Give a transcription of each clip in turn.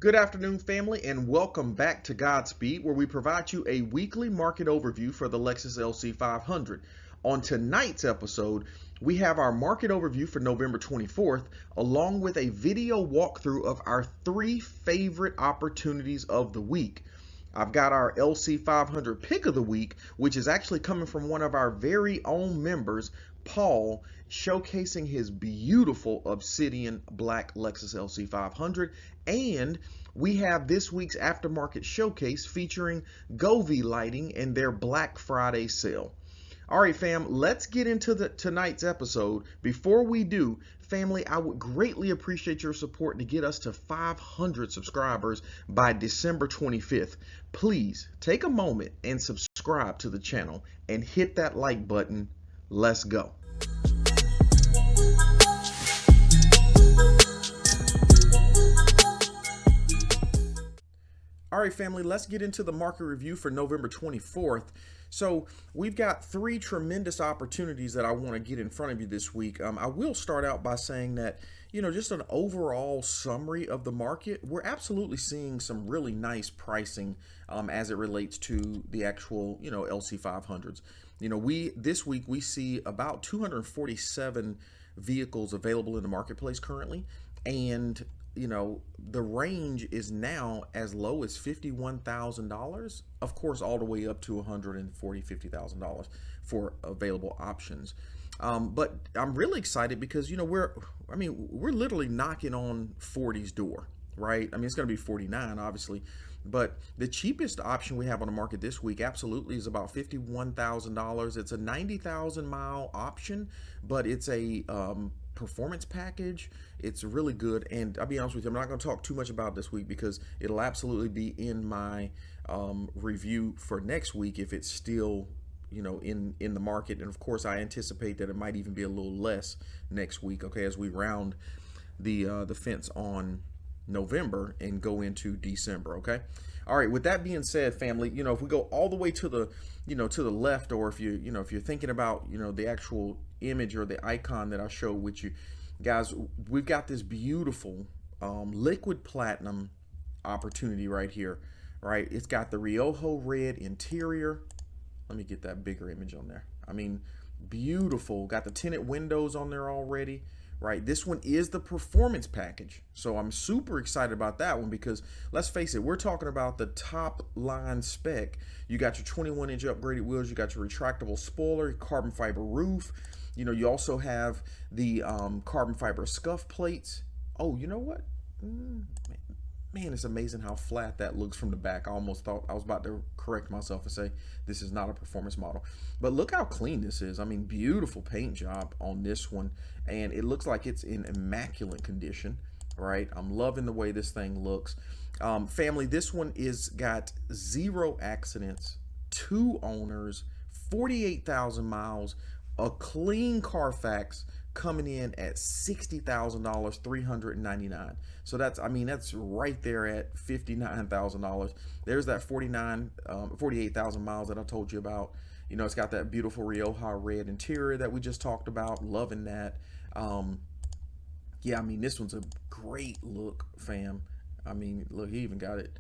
Good afternoon, family, and welcome back to Godspeed, where we provide you a weekly market overview for the Lexus LC500. On tonight's episode, we have our market overview for November 24th, along with a video walkthrough of our 3 favorite opportunities of the week. I've got our LC500 pick of the week, which is actually coming from one of our very own members, Paul, showcasing his beautiful obsidian black Lexus LC500. And we have this week's Aftermarket Showcase featuring Govee Lighting and their Black Friday sale. All right, fam, let's get into tonight's episode. Before we do, family, I would greatly appreciate your support to get us to 500 subscribers by December 25th. Please take a moment and subscribe to the channel and hit that like button. Let's go. All right, family, let's get into the market review for November 24th. So we've got 3 tremendous opportunities that I want to get in front of you this week. I will start out by saying that, just an overall summary of the market, we're absolutely seeing some really nice pricing as it relates to the actual, LC500s. This week we see about 247 vehicles available in the marketplace currently, and the range is now as low as $51,000, of course, all the way up to $50,000 for available options. But I'm really excited because, we're literally knocking on 40's door, right? I mean, it's going to be 49, obviously, but the cheapest option we have on the market this week absolutely is about $51,000. It's a 90,000 mile option, but it's a performance package. It's really good, and I'll be honest with you, I'm not going to talk too much about this week because it'll absolutely be in my review for next week if it's still in the market. And of course I anticipate that it might even be a little less next week, okay, as we round the fence on November and go into December. Okay, all right, with that being said, family, if we go all the way to the to the left, or if you're thinking about the actual image or the icon that I show with you guys, we've got this beautiful liquid platinum opportunity right here, right? It's got the Riojo red interior. Let me get that bigger image on there. I mean, beautiful. Got the tinted windows on there already, right? This one is the performance package, so I'm super excited about that one because let's face it, we're talking about the top line spec. You got your 21-inch upgraded wheels, you got your retractable spoiler, carbon fiber roof. You also have the carbon fiber scuff plates. Oh, you know what? Man, it's amazing how flat that looks from the back. I almost thought I was about to correct myself and say this is not a performance model. But look how clean this is. I mean, beautiful paint job on this one. And it looks like it's in immaculate condition, right? I'm loving the way this thing looks. Family, this one is got 0 accidents, 2 owners, 48,000 miles, a clean Carfax, coming in at $60,000, $399. So that's right there at $59,000. There's that 48,000 miles that I told you about. It's got that beautiful Rioja red interior that we just talked about. Loving that. Yeah, I mean, this one's a great look, fam. I mean, look, he even got it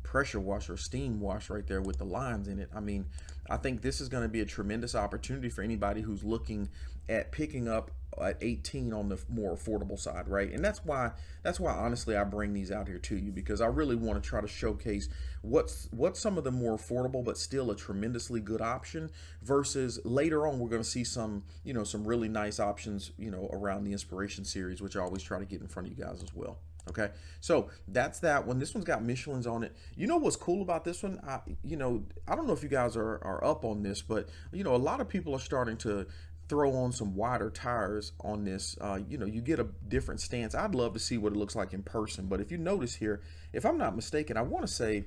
pressure wash or steam wash right there with the lines in it. I mean, I think this is going to be a tremendous opportunity for anybody who's looking at picking up at 18 on the more affordable side, right? And that's why honestly I bring these out here to you, because I really want to try to showcase what's some of the more affordable but still a tremendously good option, versus later on we're going to see some some really nice options around the Inspiration series, which I always try to get in front of you guys as well. Okay, so that's that one. This one's got Michelin's on it. What's cool about this one? I don't know if you guys are up on this, but a lot of people are starting to throw on some wider tires on this. You get a different stance. I'd love to see what it looks like in person, but if you notice here, if I'm not mistaken, I want to say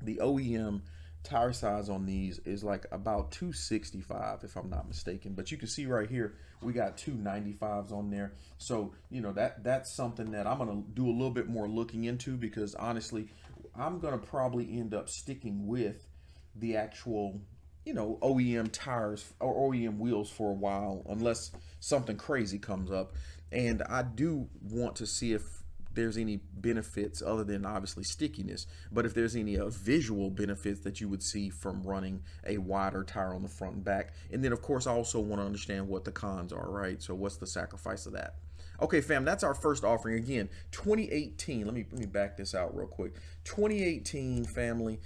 the OEM tire size on these is like about 265 if I'm not mistaken, but you can see right here we got 295s on there. So that's something that I'm gonna do a little bit more looking into, because honestly I'm gonna probably end up sticking with the actual OEM tires or OEM wheels for a while, unless something crazy comes up. And I do want to see if there's any benefits other than obviously stickiness, but if there's any visual benefits that you would see from running a wider tire on the front and back. And then of course I also want to understand what the cons are, right? So what's the sacrifice of that? Okay, fam, that's our first offering. Again, 2018. Let me back this out real quick. 2018 family.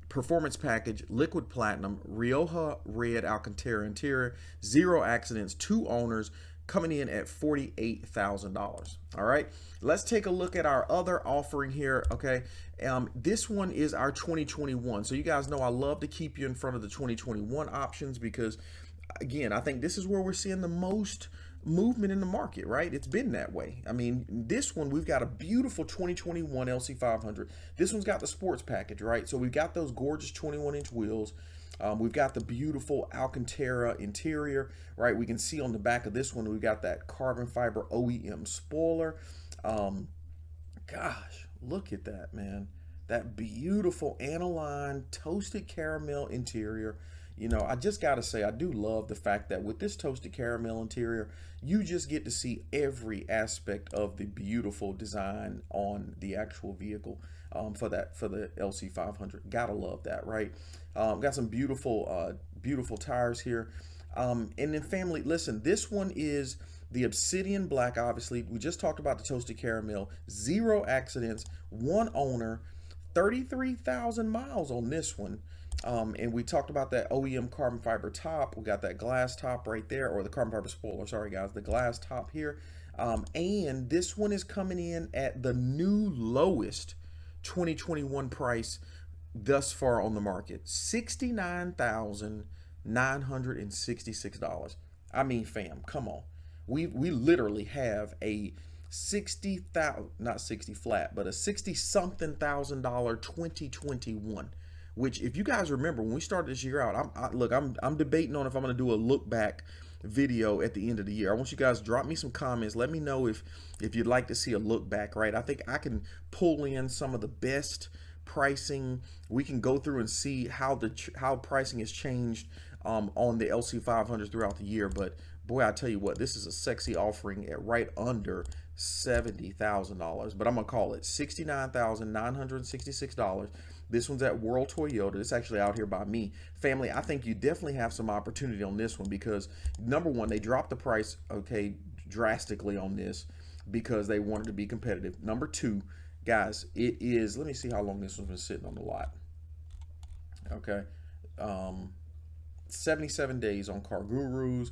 Performance package, liquid platinum, Rioja red Alcantara interior, 0 accidents, 2 owners, coming in at $48,000. All right, let's take a look at our other offering here. Okay, this one is our 2021. So you guys know I love to keep you in front of the 2021 options because, again, I think this is where we're seeing the most movement in the market, right? It's been that way. I mean, this one, we've got a beautiful 2021 LC500. This one's got the sports package, right? So we've got those gorgeous 21-inch wheels. We've got the beautiful Alcantara interior, right? We can see on the back of this one, we've got that carbon fiber OEM spoiler. Gosh, look at that, man. That beautiful aniline toasted caramel interior. You know, I just got to say, I do love the fact that with this toasted caramel interior, you just get to see every aspect of the beautiful design on the actual vehicle for the LC500. Gotta love that, right? Got some beautiful, beautiful tires here. And then family, listen, this one is the Obsidian Black. Obviously, we just talked about the toasted caramel, 0 accidents, 1 owner, 33,000 miles on this one. And we talked about that OEM carbon fiber top. We got that glass top right there, or the carbon fiber spoiler, sorry guys, the glass top here. And this one is coming in at the new lowest 2021 price thus far on the market, $69,966. I mean, fam, come on. We literally have a 60,000, not 60 flat, but a 60 something thousand dollar 2021. Which, if you guys remember, when we started this year out, I'm debating on if I'm going to do a look back video at the end of the year. I want you guys to drop me some comments. Let me know if you'd like to see a look back, right? I think I can pull in some of the best pricing. We can go through and see how pricing has changed on the LC500 throughout the year. But boy, I tell you what, this is a sexy offering at right under $70,000. But I'm gonna call it $69,966. This one's at World Toyota. It's actually out here by me. Family, I think you definitely have some opportunity on this one because, number one, they dropped the price, okay, drastically on this because they wanted to be competitive. Number two, guys, it is, let me see how long this one's been sitting on the lot. Okay. 77 days on Car Gurus.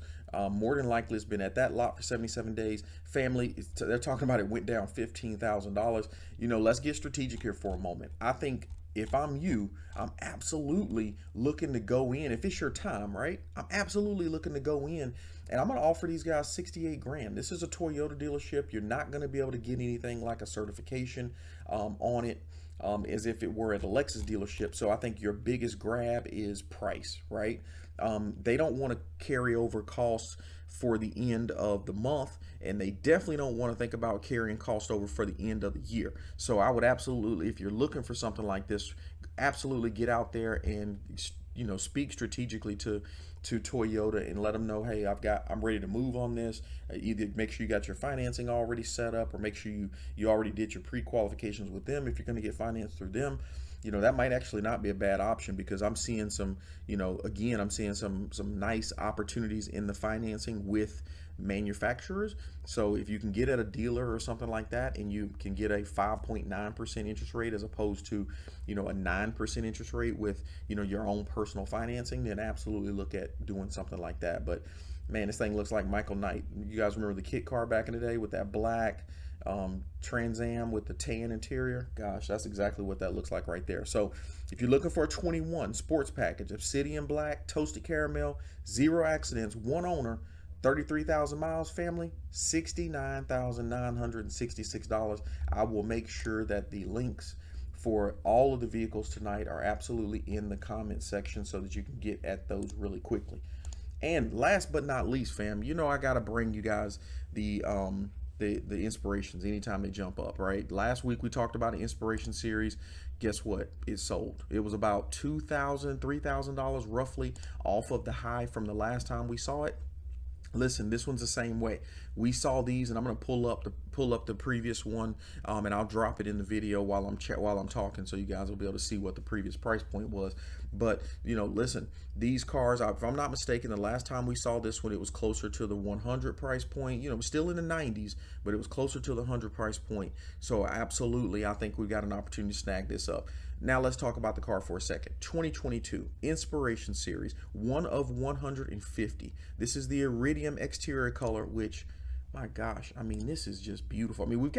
More than likely it's been at that lot for 77 days. Family, they're talking about it went down $15,000. You know, let's get strategic here for a moment. I think if I'm you, I'm absolutely looking to go in. If it's your time, right? I'm absolutely looking to go in, and I'm going to offer these guys 68 grand. This is a Toyota dealership. You're not going to be able to get anything like a certification on it as if it were at a Lexus dealership. So I think your biggest grab is price, right? They don't want to carry over costs for the end of the month, and they definitely don't want to think about carrying cost over for the end of the year. So I would absolutely, if you're looking for something like this, absolutely get out there and, you know, speak strategically to Toyota and let them know, hey, I'm ready to move on this. Either make sure you got your financing already set up, or make sure you already did your pre-qualifications with them if you're going to get financed through them. You know, that might actually not be a bad option because I'm seeing some, you know, again, I'm seeing some nice opportunities in the financing with manufacturers. So if you can get at a dealer or something like that and you can get a 5.9% interest rate as opposed to, you know, a 9% interest rate with, you know, your own personal financing, then absolutely look at doing something like that. But man, this thing looks like Michael Knight. You guys remember the kit car back in the day with that black Trans Am with the tan interior? Gosh, that's exactly what that looks like right there. So if you're looking for a 21 sports package, Obsidian Black, toasted caramel, 0 accidents, 1 owner, 33,000 miles, family, $69,966. I will make sure that the links for all of the vehicles tonight are absolutely in the comment section so that you can get at those really quickly. And last but not least, fam, you know I got to bring you guys the inspirations anytime they jump up, right? Last week we talked about an inspiration series. Guess what? It sold. It was about $2,000, $3,000 roughly off of the high from the last time we saw it. Listen, this one's the same way. We saw these, and I'm going to pull up the previous one, and I'll drop it in the video while I'm talking, so you guys will be able to see what the previous price point was. But listen, these cars, if I'm not mistaken, the last time we saw this one, it was closer to the 100 price point. Still in the 90s, but it was closer to the 100 price point. So absolutely, I think we've got an opportunity to snag this up. Now let's talk about the car for a second. 2022 Inspiration Series, one of 150. This is the Iridium exterior color, which, my gosh, I mean, this is just beautiful. I mean,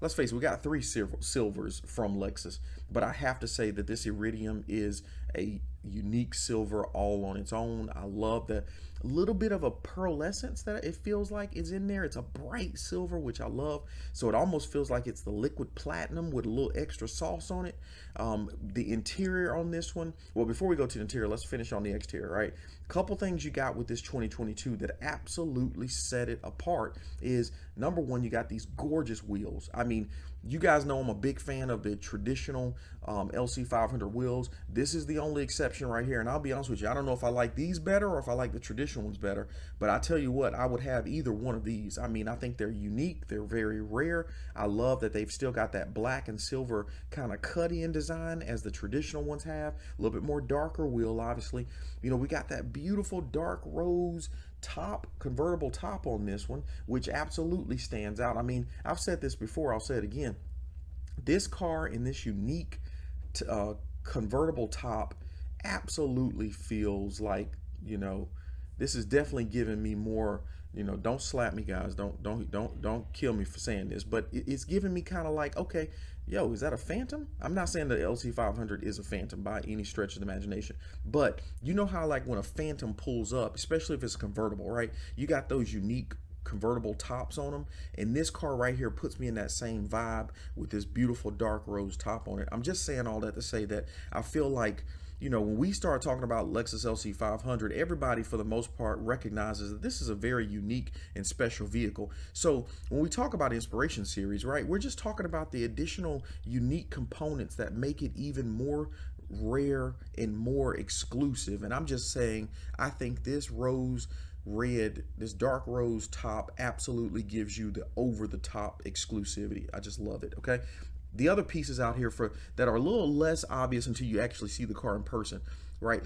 let's face it, we got three silvers from Lexus, but I have to say that this Iridium is a unique silver all on its own. I love the little bit of a pearlescence that it feels like is in there. It's a bright silver, which I love. So it almost feels like it's the liquid platinum with a little extra sauce on it. The interior on this one, well, before we go to the interior, let's finish on the exterior, right? Couple things you got with this 2022 that absolutely set it apart is, number one, you got these gorgeous wheels. I mean, you guys know I'm a big fan of the traditional LC500 wheels. This is the only exception right here, and I'll be honest with you, I don't know if I like these better or if I like the traditional ones better, but I tell you what, I would have either one of these. I mean, I think they're unique, they're very rare. I love that they've still got that black and silver kind of cut-in design as the traditional ones have. A little bit more darker wheel, obviously. We got that beautiful dark rose top, convertible top on this one, which absolutely stands out. I mean, I've said this before, I'll say it again. This car in this unique convertible top absolutely feels like, this is definitely giving me more, don't slap me, guys, don't kill me for saying this, but it's giving me kind of like, okay, yo, is that a Phantom? I'm not saying the LC500 is a Phantom by any stretch of the imagination, but you know how like when a Phantom pulls up, especially if it's convertible, right? You got those unique convertible tops on them, and this car right here puts me in that same vibe with this beautiful dark rose top on it. I'm just saying all that to say that I feel like, when we start talking about Lexus LC500, everybody for the most part recognizes that this is a very unique and special vehicle. So when we talk about Inspiration Series, right, we're just talking about the additional unique components that make it even more rare and more exclusive. And I'm just saying, I think this this dark rose top absolutely gives you the over-the-top exclusivity. I just love it, okay? The other pieces out here that are a little less obvious until you actually see the car in person, right?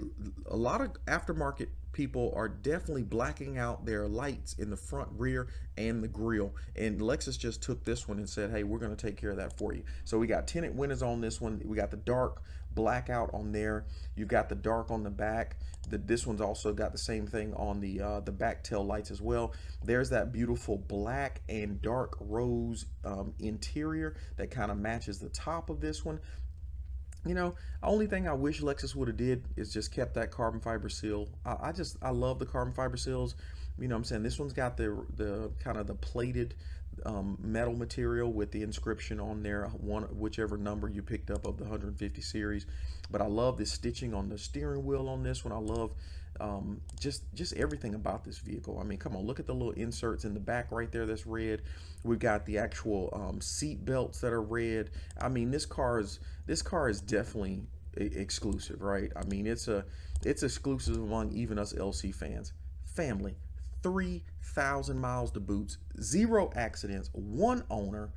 A lot of aftermarket people are definitely blacking out their lights in the front, rear, and the grille. And Lexus just took this one and said, hey, we're going to take care of that for you. So we got tinted windows on this one. We got the dark blackout on there. You've got the dark on the back. This one's also got the same thing on the back tail lights as well. There's that beautiful black and dark rose interior that kind of matches the top of this one. Only thing I wish Lexus would have did is just kept that carbon fiber seal. I love the carbon fiber seals. I'm saying this one's got the kind of the plated metal material with the inscription on there, whichever number you picked up of the 150 series. But I love the stitching on the steering wheel on this one. I love just everything about this vehicle. I mean, come on, look at the little inserts in the back right there that's red. We've got the actual seat belts that are red. I mean, this car is definitely exclusive, right? I mean, it's exclusive among even us LC fans. Family, 3,000 miles to boots, 0 accidents, 1 owner,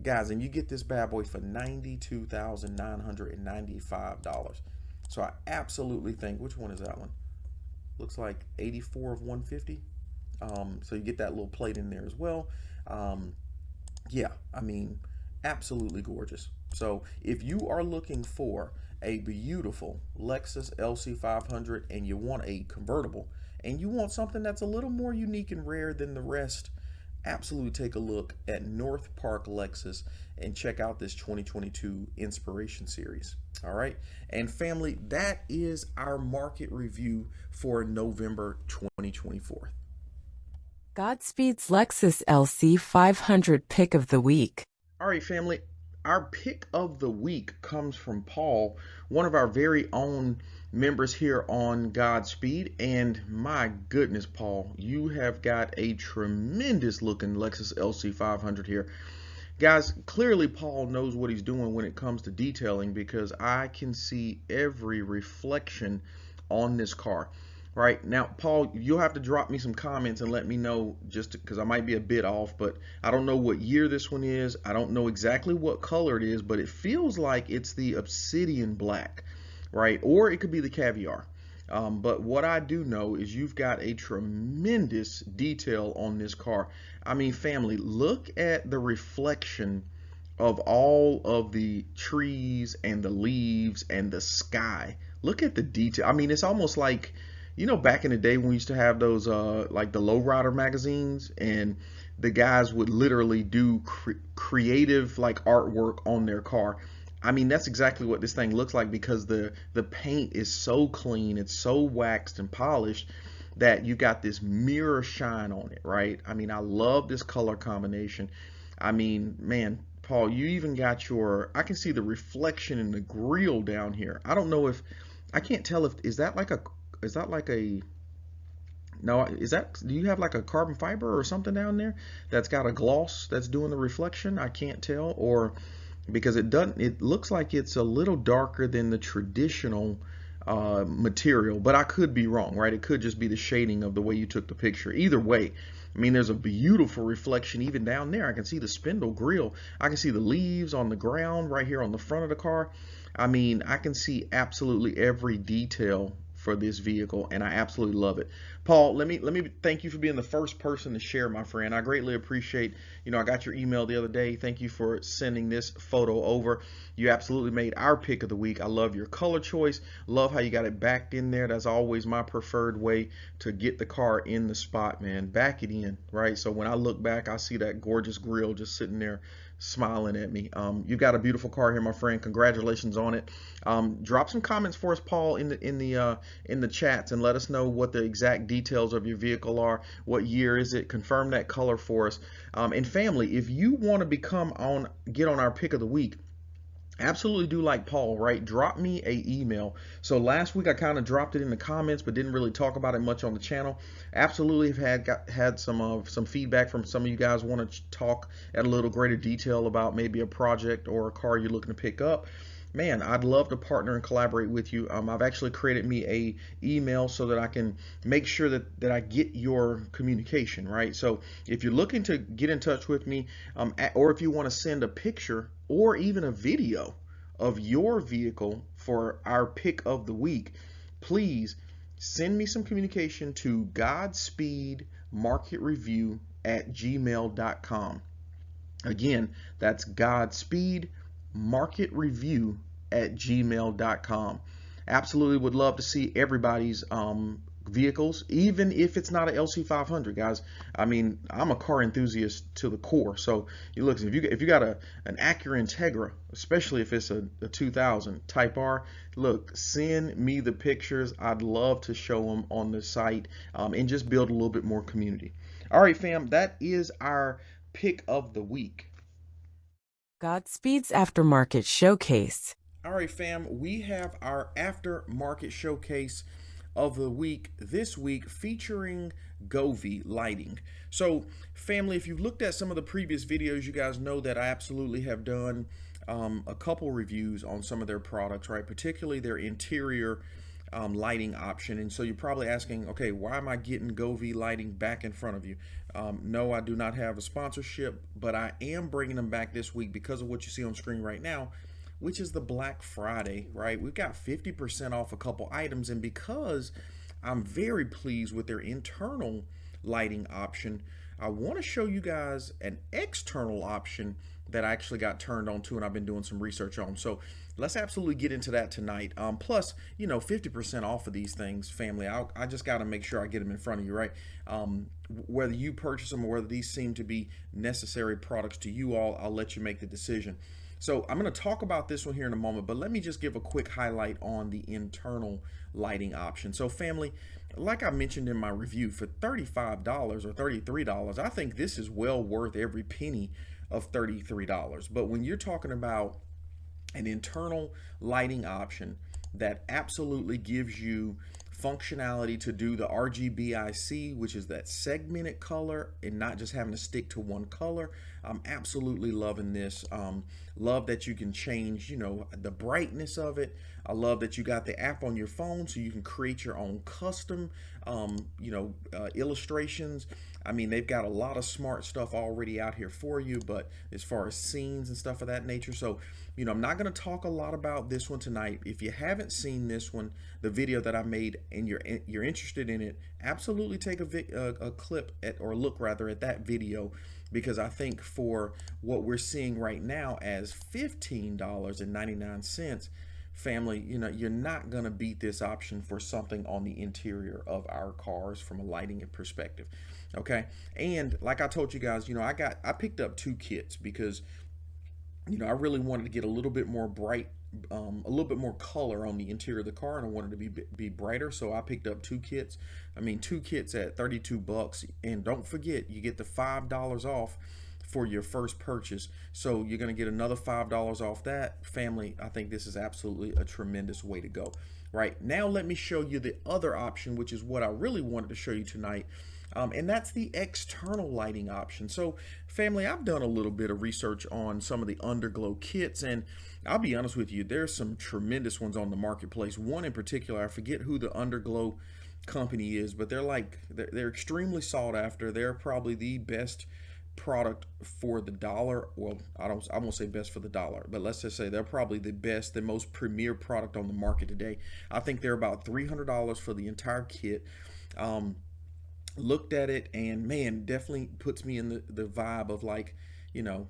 guys, and you get this bad boy for $92,995. So I absolutely think, which one is that one? Looks like 84 of 150. So you get that little plate in there as well. Yeah, I mean, absolutely gorgeous. So if you are looking for a beautiful Lexus LC500 and you want a convertible and you want something that's a little more unique and rare than the rest, absolutely take a look at North Park Lexus and check out this 2022 Inspiration Series. All right, and family, that is our market review for November 2024. GodSpeed's Lexus LC500 pick of the week. All right, family, our pick of the week comes from Paul, one of our very own members here on Godspeed. And my goodness, Paul, you have got a tremendous looking Lexus LC500 here. Guys, clearly Paul knows what he's doing when it comes to detailing, because I can see every reflection on this car. Right now, Paul, you'll have to drop me some comments and let me know, just because I might be a bit off, but I don't know what year this one is. I don't know exactly what color it is, but it feels like it's the obsidian black, right? Or it could be the caviar. But what I do know is you've got a tremendous detail on this car. I mean, family, look at the reflection of all of the trees and the leaves and the sky. Look at the detail. I mean, it's almost like, back in the day when we used to have those like the lowrider magazines, and the guys would literally do creative like artwork on their car. I mean, that's exactly what this thing looks like, because the paint is so clean, it's so waxed and polished, that you got this mirror shine on it, right? I mean, I love this color combination. I mean, man, Paul, you even got I can see the reflection in the grill down here. I don't know if, I can't tell if, is that like a, no, do you have like a carbon fiber or something down there that's got a gloss that's doing the reflection? I can't tell, or because it looks like it's a little darker than the traditional material, but I could be wrong, right? It could just be the shading of the way you took the picture. Either way, I mean, there's a beautiful reflection even down there. I can see the spindle grill. I can see the leaves on the ground right here on the front of the car. I mean, I can see absolutely every detail for this vehicle, and I absolutely love it. Paul, let me thank you for being the first person to share, my friend. I greatly appreciate, I got your email the other day. Thank you for sending this photo over. You absolutely made our pick of the week. I love your color choice. Love how you got it backed in there. That's always my preferred way to get the car in the spot, man. Back it in, right? So when I look back, I see that gorgeous grill just sitting there smiling at me. You've got a beautiful car here, my friend. Congratulations on it. Drop some comments for us, Paul, in the chats, and let us know what the exact details of your vehicle are. What year is it? Confirm that color for us. And family, if you want to get on our pick of the week, absolutely do like Paul, right? Drop me a email. So last week I kind of dropped it in the comments, but didn't really talk about it much on the channel. Absolutely have had some feedback from some of you guys want to talk at a little greater detail about maybe a project or a car you're looking to pick up. Man, I'd love to partner and collaborate with you. I've actually created me a email so that I can make sure that I get your communication, right? So if you're looking to get in touch with me, or if you want to send a picture or even a video of your vehicle for our pick of the week, please send me some communication to godspeedmarketreview@gmail.com. Again, that's godspeedmarketreview@gmail.com. Absolutely would love to see everybody's vehicles, even if it's not an LC500, guys. I mean, I'm a car enthusiast to the core. So you look, if you got an Acura Integra, especially if it's a 2000 Type R, look, send me the pictures. I'd love to show them on the site, and just build a little bit more community. All right, fam, that is our pick of the week. Godspeed's Aftermarket Showcase. All right, fam, we have our Aftermarket Showcase of the week this week, featuring Govee lighting. So family, if you've looked at some of the previous videos, you guys know that I absolutely have done a couple reviews on some of their products, right? Particularly their interior lighting option. And so you're probably asking, okay, why am I getting Govee lighting back in front of you? No, I do not have a sponsorship, but I am bringing them back this week because of what you see on screen right now, which is the Black Friday, right? We've got 50% off a couple items, and because I'm very pleased with their internal lighting option, I want to show you guys an external option that I actually got turned on to and I've been doing some research on. So let's absolutely get into that tonight. Plus, 50% off of these things, family. I just got to make sure I get them in front of you, right? Whether you purchase them or whether these seem to be necessary products to you all, I'll let you make the decision. So I'm going to talk about this one here in a moment, but let me just give a quick highlight on the internal lighting option. So family, like I mentioned in my review, for $35 or $33, I think this is well worth every penny of $33. But when you're talking about an internal lighting option that absolutely gives you functionality to do the RGBIC, which is that segmented color, and not just having to stick to one color. I'm absolutely loving this. Love that you can change, you know, the brightness of it. I love that you got the app on your phone so you can create your own custom, illustrations. I mean, they've got a lot of smart stuff already out here for you, but as far as scenes and stuff of that nature. So, you know, I'm not going to talk a lot about this one tonight. If you haven't seen this one, the video that I made, and you're interested in it, absolutely take a clip at, or look rather at that video, because I think for what we're seeing right now as $15.99, family, you know, you're not going to beat this option for something on the interior of our cars from a lighting perspective. Okay, and like I told you guys, you know, I picked up 2 kits because, you know, I really wanted to get a little bit more bright, a little bit more color on the interior of the car, and I wanted to be brighter. So I picked up 2 kits. I mean, 2 kits at 32 bucks, and don't forget, you get the $5 off for your first purchase. So you're going to get another $5 off that. Family, I think this is absolutely a tremendous way to go. Right now, let me show you the other option, which is what I really wanted to show you tonight. And that's the external lighting option. So family, I've done a little bit of research on some of the underglow kits, and I'll be honest with you, there's some tremendous ones on the marketplace. One in particular, I forget who the underglow company is, but they're extremely sought after. They're probably the best product for the dollar. Well, I won't say best for the dollar, but let's just say they're probably the best, the most premier product on the market today. I think they're about $300 for the entire kit. Looked at it, and man, definitely puts me in the vibe of, like, you know,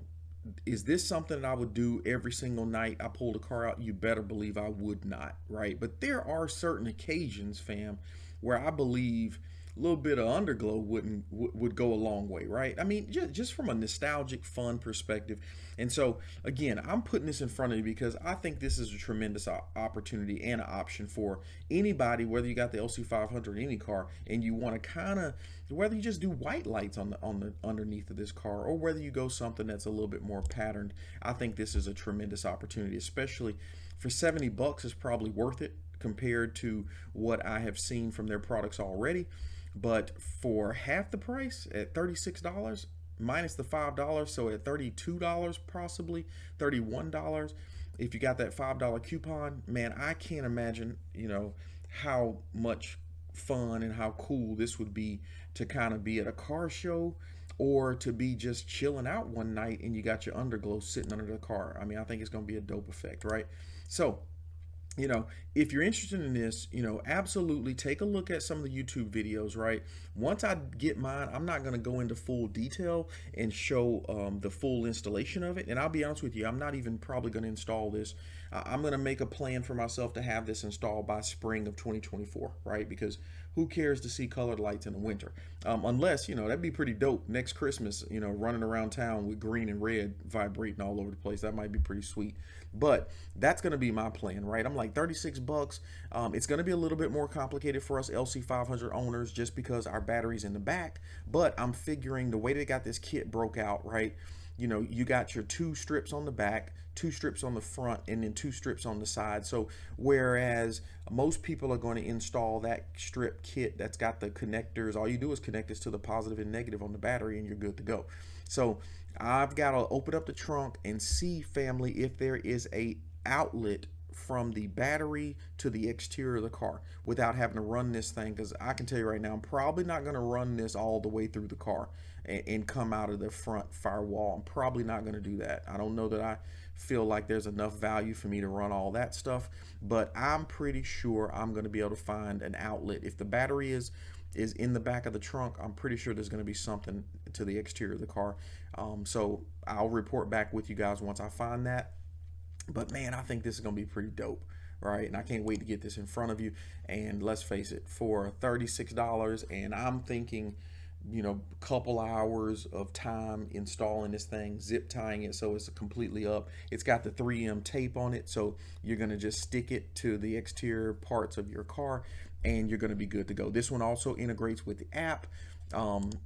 is this something that I would do every single night I pulled a car out? You better believe I would not, right? But there are certain occasions, fam, where I believe a little bit of underglow would go a long way, right? I mean, just from a nostalgic, fun perspective. And so again, I'm putting this in front of you because I think this is a tremendous opportunity and an option for anybody, whether you got the LC500 in any car and you want to kind of, whether you just do white lights on the underneath of this car, or whether you go something that's a little bit more patterned. I think this is a tremendous opportunity, especially for 70 bucks is probably worth it compared to what I have seen from their products already. But for half the price at $36 minus the $5, so at $32, possibly $31, if you got that $5 coupon, man, I can't imagine, you know, how much fun and how cool this would be to kind of be at a car show, or to be just chilling out one night and you got your underglow sitting under the car. I mean, I think it's going to be a dope effect, right? So, you know, if you're interested in this, you know, absolutely take a look at some of the YouTube videos, right? Once I get mine, I'm not going to go into full detail and show the full installation of it. And I'll be honest with you, I'm not even probably going to install this. I'm going to make a plan for myself to have this installed by spring of 2024, right? Because who cares to see colored lights in the winter? Unless, you know, that'd be pretty dope next Christmas, you know, running around town with green and red vibrating all over the place. That might be pretty sweet. But that's going to be my plan, right? I'm like 36 bucks. It's going to be a little bit more complicated for us LC500 owners just because our battery's in the back. But I'm figuring the way they got this kit broke out, right? You know, you got your 2 strips on the back, 2 strips on the front, and then 2 strips on the side. So whereas most people are going to install that strip kit that's got the connectors, all you do is connect this to the positive and negative on the battery and you're good to go. So I've got to open up the trunk and see, family, if there is a outlet from the battery to the exterior of the car without having to run this thing, because I can tell you right now, I'm probably not going to run this all the way through the car and come out of the front firewall. I'm probably not going to do that. I don't know that I feel like there's enough value for me to run all that stuff, but I'm pretty sure I'm going to be able to find an outlet. If the battery is in the back of the trunk, I'm pretty sure there's going to be something to the exterior of the car. So I'll report back with you guys once I find that. But man, I think this is going to be pretty dope, right? And I can't wait to get this in front of you. And let's face it, for $36, and I'm thinking, you know, a couple hours of time installing this thing, zip tying it so it's completely up. It's got the 3M tape on it, so you're going to just stick it to the exterior parts of your car and you're going to be good to go. This one also integrates with the app.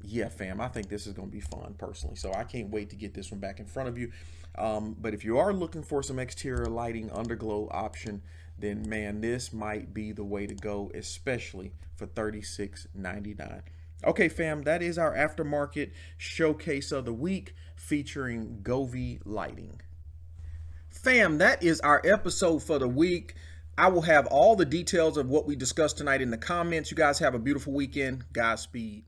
Yeah, fam, I think this is going to be fun personally, so I can't wait to get this one back in front of you. But if you are looking for some exterior lighting underglow option, then man, this might be the way to go, especially for $36.99. Okay, fam, that is our aftermarket showcase of the week featuring Govee lighting. Fam, that is our episode for the week. I will have all the details of what we discussed tonight in the comments. You guys have a beautiful weekend. Godspeed.